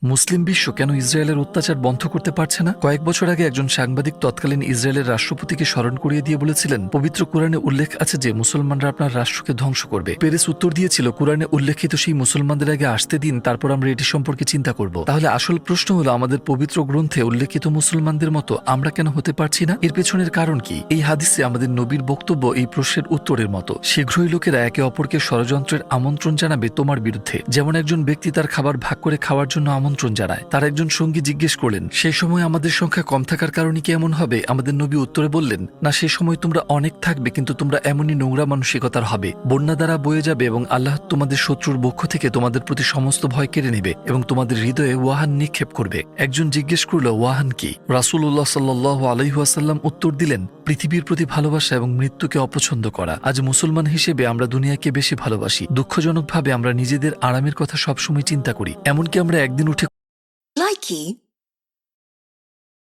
মুসলিম বিশ্ব কেন ইসরায়েলের অত্যাচার বন্ধ করতে পারছে না? কয়েক বছর আগে একজন সাংবাদিক তৎকালীন ইসরায়েলের রাষ্ট্রপতিকে স্মরণ করিয়ে দিয়ে বলেছিলেন, পবিত্র কোরআনে উল্লেখ আছে যে মুসলমানরা আপনার রাষ্ট্রকে ধ্বংস করবে। পেরেস উত্তর দিয়েছিল, কোরআনে উল্লেখিত সেই মুসলমানদের আগে আসতে দিন, তারপর আমরা এটি সম্পর্কে চিন্তা করব। তাহলে আসল প্রশ্ন হলো, আমাদের পবিত্র গ্রন্থে উল্লেখিত মুসলমানদের মতো আমরা কেন হতে পারছি না? এর পেছনের কারণ কি? এই হাদিসে আমাদের নবীর বক্তব্য এই প্রশ্নের উত্তরের মতো। শীঘ্রই লোকেরা একে অপরকে ষড়যন্ত্রের আমন্ত্রণ জানাবে তোমার বিরুদ্ধে। যেমন একজন ব্যক্তি তার খাবার ভাগ করে খাওয়ার জন্য আমন্ত্রণ জানায়। তার একজন সঙ্গী জিজ্ঞেস করলেন, সেই সময় আমাদের সংখ্যা কম থাকার কারণে কি এমন হবে? আমাদের নবী উত্তরে বললেন, না, সে সময় তোমরা অনেক থাকবে, কিন্তু তোমরা এমনই নোংরা মানসিকতার হবে, বন্যা দ্বারা বয়ে যাবে এবং আল্লাহ তোমাদের শত্রুর পক্ষ থেকে তোমাদের প্রতি সমস্ত ভয় কেড়ে নেবে এবং তোমাদের হৃদয়ে ওয়াহান নিক্ষেপ করবে। একজন জিজ্ঞেস করল, ওয়াহান কি? রাসূলুল্লাহ সাল্লাল্লাহু আলাইহি ওয়াসাল্লাম উত্তর দিলেন, পৃথিবীর প্রতি ভালোবাসা এবং মৃত্যুকে অপছন্দ করা। আজ মুসলমান হিসেবে আমরা দুনিয়াকে বেশি ভালোবাসি। দুঃখজনকভাবে আমরা নিজেদের আরামের কথা সবসময় চিন্তা করি, এমনকি আমরা একদিন উঠে Likey